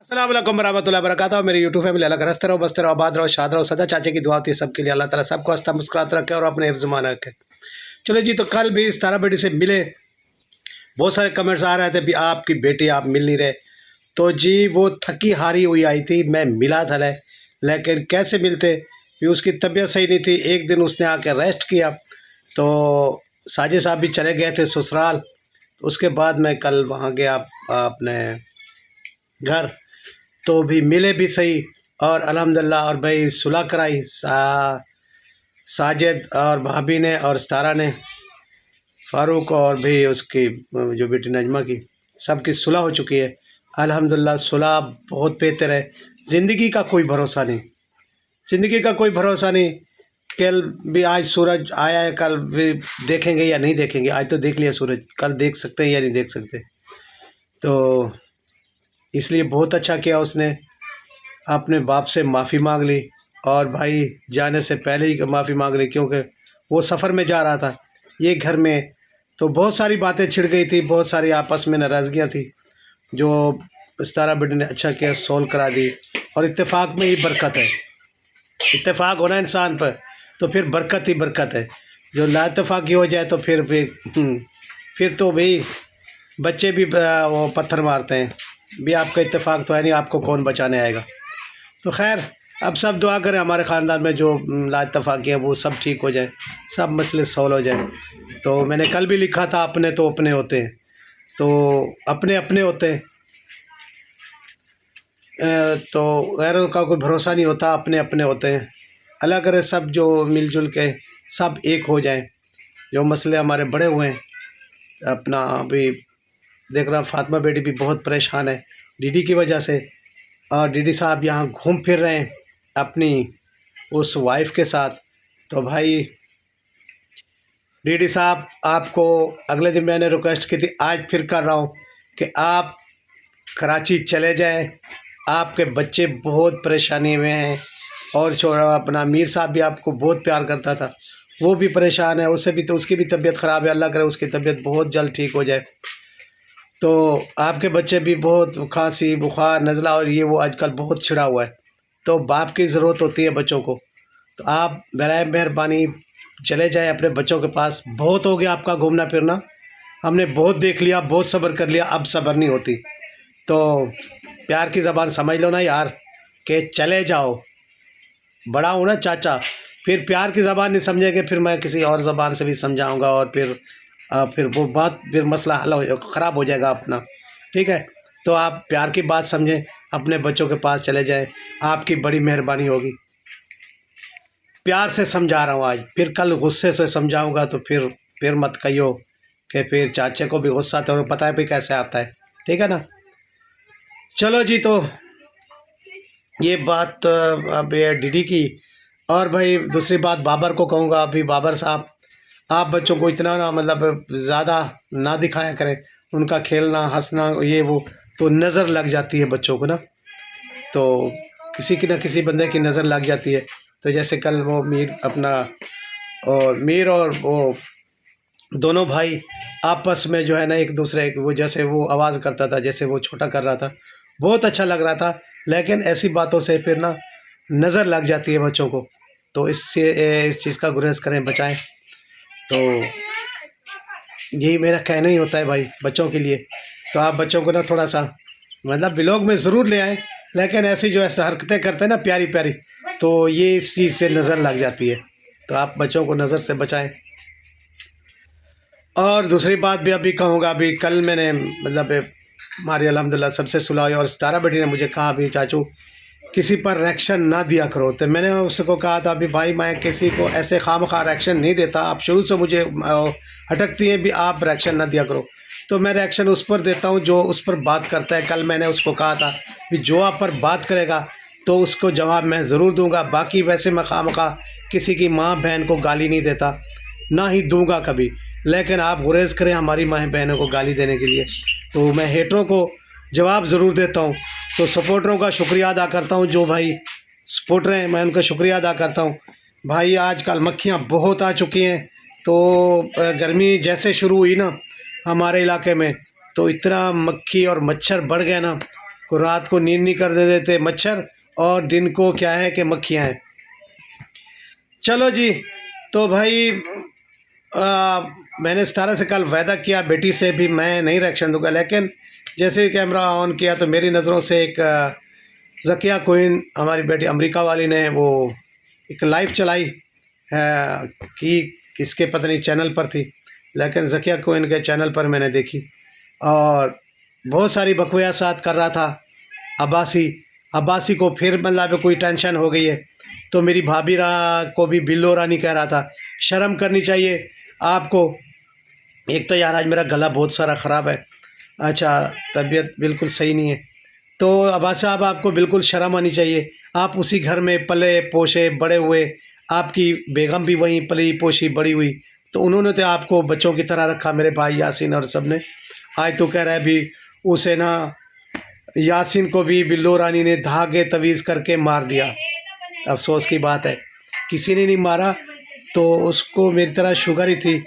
अस्सलाम वालेकुम वरहमतुल्लाहि वबरकातुहू। मेरी यूट्यूब फैमिली अल्लाह का हंसते रहो, बसते रहो, आबाद रहो, शाद रहो, सदा चाचे की दुआ होती है सबके लिए। अल्लाह ताला सबको हंसता मुस्कुराता रखे और अपने हिफ्ज़ मान रखे। चलो जी, तो कल भी इस तारा बेटी से मिले, बहुत सारे कमेंट्स आ रहे थे भी आपकी बेटी आप मिल नहीं रहे। तो जी वो थकी हारी हुई आई थी, मैं मिला था लेकिन कैसे मिलते भी, उसकी तबीयत सही नहीं थी। एक दिन उसने आके रेस्ट किया, तो साजिद साहब भी चले गए थे ससुराल। उसके बाद मैं कल वहाँ गया अपने घर, तो भी मिले भी सही और अल्हम्दुलिल्लाह। और भाई सुलह कराई साजिद और भाभी ने और सितारा ने, फ़ारूक और भी उसकी जो बेटी नजमा की, सबकी सुलह हो चुकी है अल्हम्दुलिल्लाह। सुलह बहुत बेहतर है। ज़िंदगी का कोई भरोसा नहीं, ज़िंदगी का कोई भरोसा नहीं। कल भी आज सूरज आया है, कल भी देखेंगे या नहीं देखेंगे। आज तो देख लिया सूरज, कल देख सकते हैं या नहीं देख सकते। तो इसलिए बहुत अच्छा किया उसने, अपने बाप से माफ़ी मांग ली और भाई जाने से पहले ही माफ़ी मांग ली, क्योंकि वो सफ़र में जा रहा था। ये घर में तो बहुत सारी बातें छिड़ गई थी, बहुत सारी आपस में नाराज़गियाँ थी, जो सितारा बेटी ने अच्छा किया सोल्व करा दी। और इत्तेफाक में ही बरकत है, इत्तेफाक होना इंसान पर तो फिर बरकत ही बरकत है। जो लाइत्तेफाकी हो जाए तो फिर तो भाई बच्चे भी वो पत्थर मारते हैं भी, आपका इत्तेफाक तो है नहीं, आपको कौन बचाने आएगा। तो खैर, अब सब दुआ करें हमारे ख़ानदान में जो लाइत्तेफाकी है वो सब ठीक हो जाए, सब मसले सॉल्व हो जाए। तो मैंने कल भी लिखा था, अपने तो अपने होते हैं, तो अपने अपने होते हैं, तो गैरों का कोई भरोसा नहीं होता, अपने अपने होते हैं। अल्लाह करे सब जो मिलजुल के सब एक हो जाएं। जो मसले हमारे बड़े हुए हैं, अपना अभी देख रहा फातिमा बेटी भी बहुत परेशान है डीडी की वजह से, और डीडी साहब यहाँ घूम फिर रहे हैं अपनी उस वाइफ के साथ। तो भाई डीडी साहब, आपको अगले दिन मैंने रिक्वेस्ट की थी, आज फिर कर रहा हूँ कि आप कराची चले जाएं। आपके बच्चे बहुत परेशानी में हैं, और छोड़ा अपना मीर साहब भी आपको बहुत प्यार करता था, वो भी परेशान है, उससे भी तो उसकी भी तबीयत ख़राब है। अल्लाह करे उसकी तबीयत बहुत जल्द ठीक हो जाए। तो आपके बच्चे भी बहुत खांसी बुखार नज़ला और ये वो आजकल बहुत छिड़ा हुआ है, तो बाप की ज़रूरत होती है बच्चों को। तो आप बराए मेहरबानी चले जाएं अपने बच्चों के पास। बहुत हो गया आपका घूमना फिरना, हमने बहुत देख लिया, बहुत सब्र कर लिया, अब सब्र नहीं होती। तो प्यार की ज़बान समझ लो ना यार, कि चले जाओ। बड़ा हूँ ना चाचा, फिर प्यार की ज़बान नहीं समझेंगे, फिर मैं किसी और ज़बान से भी समझाऊँगा, और फिर वो बात, फिर मसला हल हो ख़राब हो जाएगा अपना। ठीक है, तो आप प्यार की बात समझें, अपने बच्चों के पास चले जाएं, आपकी बड़ी मेहरबानी होगी। प्यार से समझा रहा हूँ आज, फिर कल गुस्से से समझाऊँगा तो फिर मत कहियो कि फिर चाचे को भी गुस्सा तो पता है भी कैसे आता है। ठीक है ना। चलो जी, तो ये बात अब ये डीडी की। और भाई दूसरी बात बाबर को कहूँगा, अभी बाबर साहब, आप बच्चों को इतना ना मतलब ज़्यादा ना दिखाया करें, उनका खेलना हंसना ये वो, तो नज़र लग जाती है बच्चों को ना, तो किसी की ना किसी बंदे की नज़र लग जाती है। तो जैसे कल वो मीर और वो दोनों भाई आपस में जो है ना एक दूसरे वो, जैसे वो आवाज़ करता था, जैसे वो छोटा कर रहा था, बहुत अच्छा लग रहा था। लेकिन ऐसी बातों से फिर ना नज़र लग जाती है बच्चों को, तो इससे इस चीज़ का गुरेज करें, बचाएं। तो यही मेरा कहना ही होता है भाई बच्चों के लिए। तो आप बच्चों को ना थोड़ा सा मतलब व्लॉग में ज़रूर ले आएँ, लेकिन ऐसी जो ऐसा हरकतें करते हैं ना प्यारी प्यारी, तो ये इस चीज़ से नज़र लग जाती है। तो आप बच्चों को नज़र से बचाएं। और दूसरी बात भी अभी कहूँगा, अभी कल मैंने मतलब हमारी अल्हम्दुलिल्लाह सबसे सुलह हुई, और सितारा बेटी ने मुझे कहा अभी चाचू किसी पर रिएक्शन ना दिया करो। तो मैंने उसको कहा था अभी भाई मैं किसी को ऐसे खामखा रिएक्शन नहीं देता, आप शुरू से मुझे हटकती हैं भी आप रिएक्शन ना दिया करो। तो मैं रिएक्शन उस पर देता हूँ जो उस पर बात करता है। कल मैंने उसको कहा था कि जो आप पर बात करेगा तो उसको जवाब मैं ज़रूर दूँगा। बाकी वैसे मैं खामखा किसी की माँ बहन को गाली नहीं देता, ना ही दूँगा कभी। लेकिन आप गुरेज़ करें हमारी माँ बहनों को गाली देने के लिए, तो मैं हेटरों को जवाब ज़रूर देता हूँ। तो सपोर्टरों का शुक्रिया अदा करता हूँ, जो भाई सपोर्टर हैं मैं उनका शुक्रिया अदा करता हूँ। भाई आजकल मक्खियाँ बहुत आ चुकी हैं, तो गर्मी जैसे शुरू हुई ना हमारे इलाके में, तो इतना मक्खी और मच्छर बढ़ गए ना, को रात को नींद नहीं करने देते मच्छर, और दिन को क्या है कि मक्खियाँ हैं। चलो जी, तो भाई मैंने 17 से कल वायदा किया बेटी से भी मैं नहीं रिएक्शन दूंगा, लेकिन जैसे ही कैमरा ऑन किया तो मेरी नज़रों से एक ज़किया क्वीन हमारी बेटी अमेरिका वाली ने वो एक लाइव चलाई कि किसके पता नहीं चैनल पर थी, लेकिन ज़किया क्वीन के चैनल पर मैंने देखी और बहुत सारी बकवासात कर रहा था। अब्बासी को फिर मतलब कोई टेंशन हो गई है, तो मेरी भाभी को भी बिल्लो रानी कह रहा था। शर्म करनी चाहिए आपको। एक तो यार आज मेरा गला बहुत सारा ख़राब है, अच्छा तबीयत बिल्कुल सही नहीं है, तो अब्बास साहब आपको बिल्कुल शर्म आनी चाहिए। आप उसी घर में पले पोसे बड़े हुए, आपकी बेगम भी वहीं पली पोसी बड़ी हुई, तो उन्होंने तो आपको बच्चों की तरह रखा, मेरे भाई यासीन और सब ने। आज तो कह रहा है भी उसे ना यासीन को भी बिल्लो रानी ने धागे तवीज़ करके मार दिया। अफसोस की बात है किसी ने नहीं मारा, तो उसको मेरी तरह शुगर ही थी,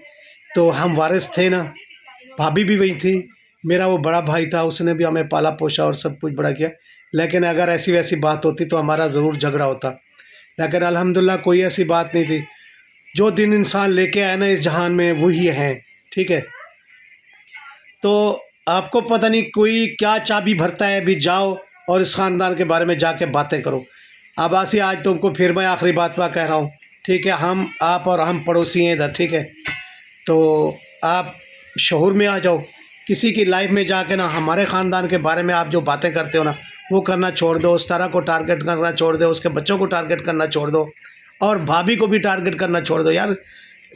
तो हम वारिस थे ना, भाभी भी वही थी, मेरा वो बड़ा भाई था, उसने भी हमें पाला पोसा और सब कुछ बड़ा किया। लेकिन अगर ऐसी वैसी बात होती तो हमारा ज़रूर झगड़ा होता, लेकिन अल्हम्दुलिल्लाह कोई ऐसी बात नहीं थी। जो दिन इंसान लेके आए ना इस जहान में वही हैं, ठीक है। तो आपको पता नहीं कोई क्या चाबी भरता है, भी जाओ और इस ख़ानदान के बारे में जाके बातें करो। अब्बासी आज तुमको फिर मैं आखिरी बात पर कह रहा हूँ, ठीक है, हम आप और हम पड़ोसी हैं इधर, ठीक है, तो आप शहूर में आ जाओ। किसी की लाइफ में जाके ना हमारे ख़ानदान के बारे में आप जो बातें करते हो ना वो करना छोड़ दो, उस तरह को टारगेट करना छोड़ दो, उसके बच्चों को टारगेट करना छोड़ दो, और भाभी को भी टारगेट करना छोड़ दो। यार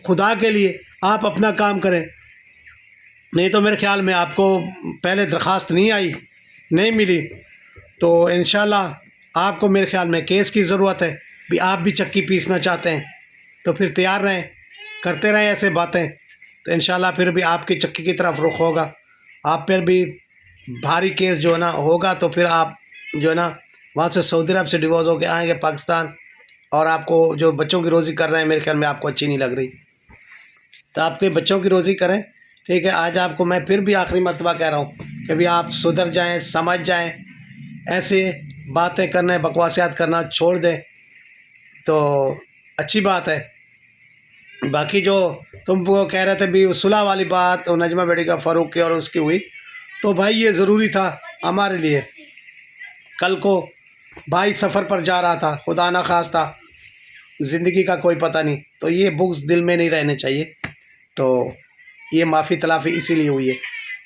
खुदा के लिए आप अपना काम करें, नहीं तो मेरे ख्याल में आपको पहले दरख्वास्त नहीं मिली, तो इंशाल्लाह आपको मेरे ख्याल में केस की ज़रूरत है। भी आप भी चक्की पीसना चाहते हैं तो फिर तैयार रहें, करते रहें ऐसे बातें, तो इंशाल्लाह फिर भी आपकी चक्की की तरफ रुख होगा। आप पर भी भारी केस जो है ना होगा, तो फिर आप जो है ना वहाँ से सऊदी अरब से डिवोर्स होकर आएंगे पाकिस्तान, और आपको जो बच्चों की रोज़ी कर रहे हैं मेरे ख्याल में आपको अच्छी नहीं लग रही, तो आपके बच्चों की रोज़ी करें, ठीक है। आज आपको मैं फिर भी आखिरी मरतबा कह रहा हूँ कि भी आप सुधर जाएं, समझ जाएं, ऐसे बातें करना बकवासियात करना छोड़ दें तो अच्छी बात है। बाकी जो तुम वो कह रहे थे भी सुलह वाली बात और नजमा बेटी का फ़ारूक की और उसकी हुई, तो भाई ये ज़रूरी था हमारे लिए। कल को भाई सफ़र पर जा रहा था, खुदा ना खास्ता, ज़िंदगी का कोई पता नहीं, तो ये बुग्स दिल में नहीं रहने चाहिए, तो ये माफ़ी तलाफ़ी इसीलिए हुई है।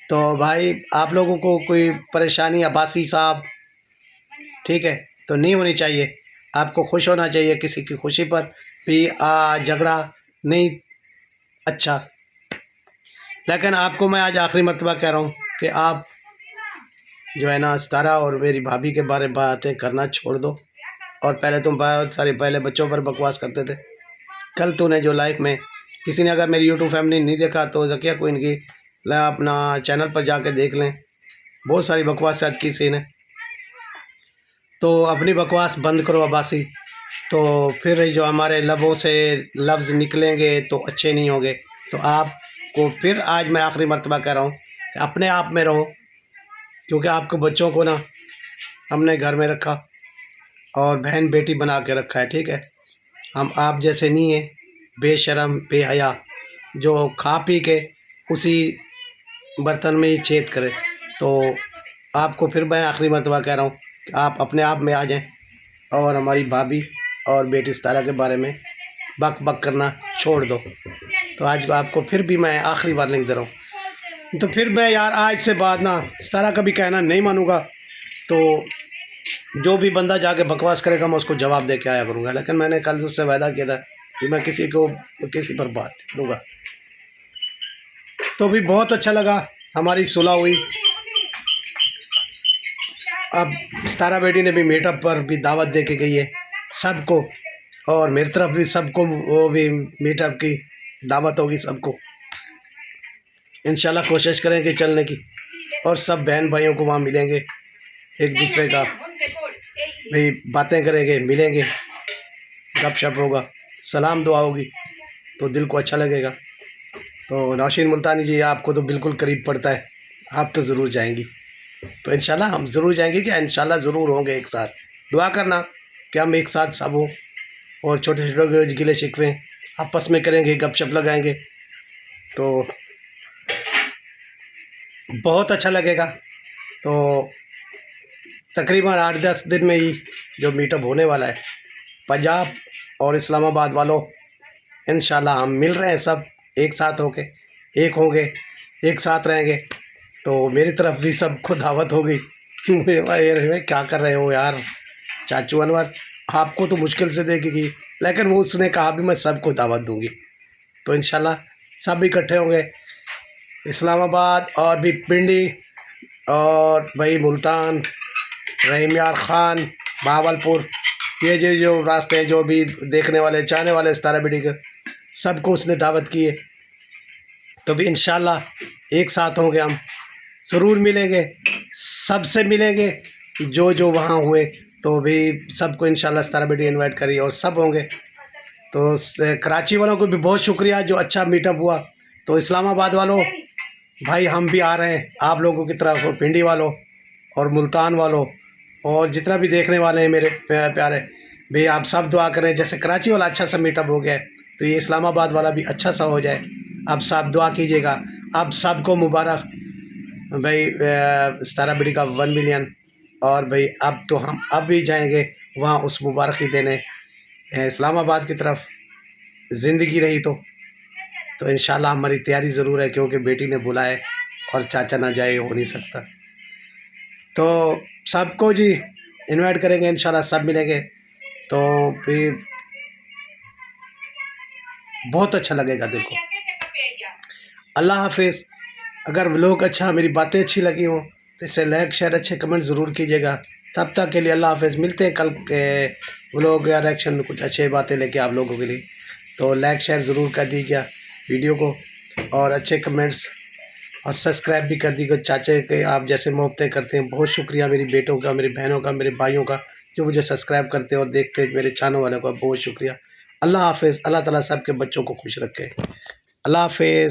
तो भाई आप लोगों को कोई परेशानी अब्बासी साहब, ठीक है, तो नहीं होनी चाहिए, आपको खुश होना चाहिए, किसी की खुशी पर भी झगड़ा नहीं अच्छा। लेकिन आपको मैं आज आखिरी मरतबा कह रहा हूँ कि आप जो है ना सितारा और मेरी भाभी के बारे में बातें करना छोड़ दो, और पहले तुम बहुत सारी पहले बच्चों पर बकवास करते थे। कल तूने जो लाइफ में किसी ने अगर मेरी यूट्यूब फैमिली नहीं देखा तो ज़किया क्वीन की अपना चैनल पर जाके देख लें, बहुत सारी बकवास की इसी ने, तो अपनी बकवास बंद करो अब्बासी, तो फिर जो हमारे लबों से लफ्ज़ निकलेंगे तो अच्छे नहीं होंगे। तो आपको फिर आज मैं आखिरी मरतबा कह रहा हूँ कि अपने आप में रहो, क्योंकि आपके बच्चों को ना हमने घर में रखा और बहन बेटी बना के रखा है, ठीक है। हम आप जैसे नहीं हैं बेशरम बेहया जो खा पी के उसी बर्तन में ही छेद करे। तो आपको फिर मैं आखिरी मरतबा कह रहा हूँ कि आप अपने आप में आ जाएं और हमारी भाभी और बेटी सितारा के बारे में बक बक करना छोड़ दो। तो आज आपको फिर भी मैं आखिरी वार्निंग दे रहा हूँ। तो फिर मैं यार आज से बाद ना सितारा का भी कहना नहीं मानूंगा, तो जो भी बंदा जाके बकवास करेगा मैं उसको जवाब दे के आया करूँगा। लेकिन मैंने कल उससे वायदा किया था कि मैं किसी पर बात नहीं करूँगा। तो भी बहुत अच्छा लगा, हमारी सुलह हुई। अब सितारा बेटी ने भी मीटअप पर भी दावत दे के गई है सबको, और मेरी तरफ भी सबको वो भी मीटअप की दावत होगी सबको। इंशाल्लाह कोशिश करेंगे चलने की, और सब बहन भाइयों को वहाँ मिलेंगे, एक दूसरे का भाई बातें करेंगे, मिलेंगे, गपशप होगा, सलाम दुआ होगी, तो दिल को अच्छा लगेगा। तो नौशीन मुल्तानी जी आपको तो बिल्कुल करीब पड़ता है, आप तो ज़रूर जाएंगी। तो इंशाल्लाह हम ज़रूर जाएंगे, कि इंशाल्लाह ज़रूर होंगे एक साथ। दुआ करना कि हम एक साथ सब हों, और छोटे छोटे गिले शिकवे आपस में करेंगे, गपशप लगाएंगे, तो बहुत अच्छा लगेगा। तो तकरीबन 8-10 दिन में ही जो मीटअप होने वाला है पंजाब और इस्लामाबाद वालों, इंशाल्लाह हम मिल रहे हैं, सब एक साथ होके एक होंगे, एक साथ रहेंगे। तो मेरी तरफ भी सबको दावत होगी। भाई क्या कर रहे हो यार चाचू अनवर, आपको तो मुश्किल से देखेगी, लेकिन वो उसने कहा भी मैं सबको दावत दूंगी। तो इंशाल्लाह सब इकट्ठे होंगे, इस्लामाबाद और भी पिंडी और भाई मुल्तान, रहीम यार ख़ान, भावलपुर, ये जो रास्ते हैं, जो भी देखने वाले चाहने वाले सितारा बीडी के, सबको उसने दावत की है। तो भी इंशाल्लाह एक साथ होंगे, हम ज़रूर मिलेंगे, सबसे मिलेंगे जो वहाँ हुए। तो भी सबको इंशाल्लाह सितारा बीडी इनवाइट करिए और सब होंगे। तो कराची वालों को भी बहुत शुक्रिया जो अच्छा मीटअप हुआ। तो इस्लामाबाद वालों भाई हम भी आ रहे हैं आप लोगों की तरफ, और पिंडी वालों और मुल्तान वालों और जितना भी देखने वाले हैं मेरे प्यारे भाई, आप सब दुआ करें। जैसे कराची वाला अच्छा सा मीटअप हो गया है, तो ये इस्लामाबाद वाला भी अच्छा सा हो जाए। आप सब दुआ कीजिएगा। आप सबको मुबारक भाई, सितारा बीडी का 1 मिलियन। और भाई अब तो हम अब भी जाएंगे वहाँ उस मुबारकी देने इस्लामाबाद की तरफ, ज़िंदगी रही तो इंशाल्लाह हमारी तैयारी ज़रूर है, क्योंकि बेटी ने बुलाया है और चाचा ना जाए हो नहीं सकता। तो सबको जी इनवाइट करेंगे, इंशाल्लाह सब मिलेंगे। तो फिर बहुत अच्छा लगेगा दिल को। अल्लाह हाफिज़। अगर व्लॉग अच्छा, मेरी बातें अच्छी लगी हों तो इसे लाइक शेयर अच्छे कमेंट ज़रूर कीजिएगा। तब तक के लिए अल्लाह हाफिज़। मिलते हैं कल के व्लॉग या रिएक्शन में कुछ अच्छी बातें लेके आप लोगों के लिए। तो लाइक शेयर ज़रूर कर दीजिएगा वीडियो को, और अच्छे कमेंट्स और सब्सक्राइब भी कर दीजिएगा। चाचा के आप जैसे मोहब्बतें करते हैं, बहुत शुक्रिया मेरी बेटों का, मेरी बहनों का, मेरे भाइयों का, जो मुझे सब्सक्राइब करते हैं और देखते हैं, मेरे चैनल वालों का बहुत शुक्रिया। अल्लाह हाफिज़। अल्लाह ताला सब के बच्चों को खुश रखे। अल्लाह हाफिज़।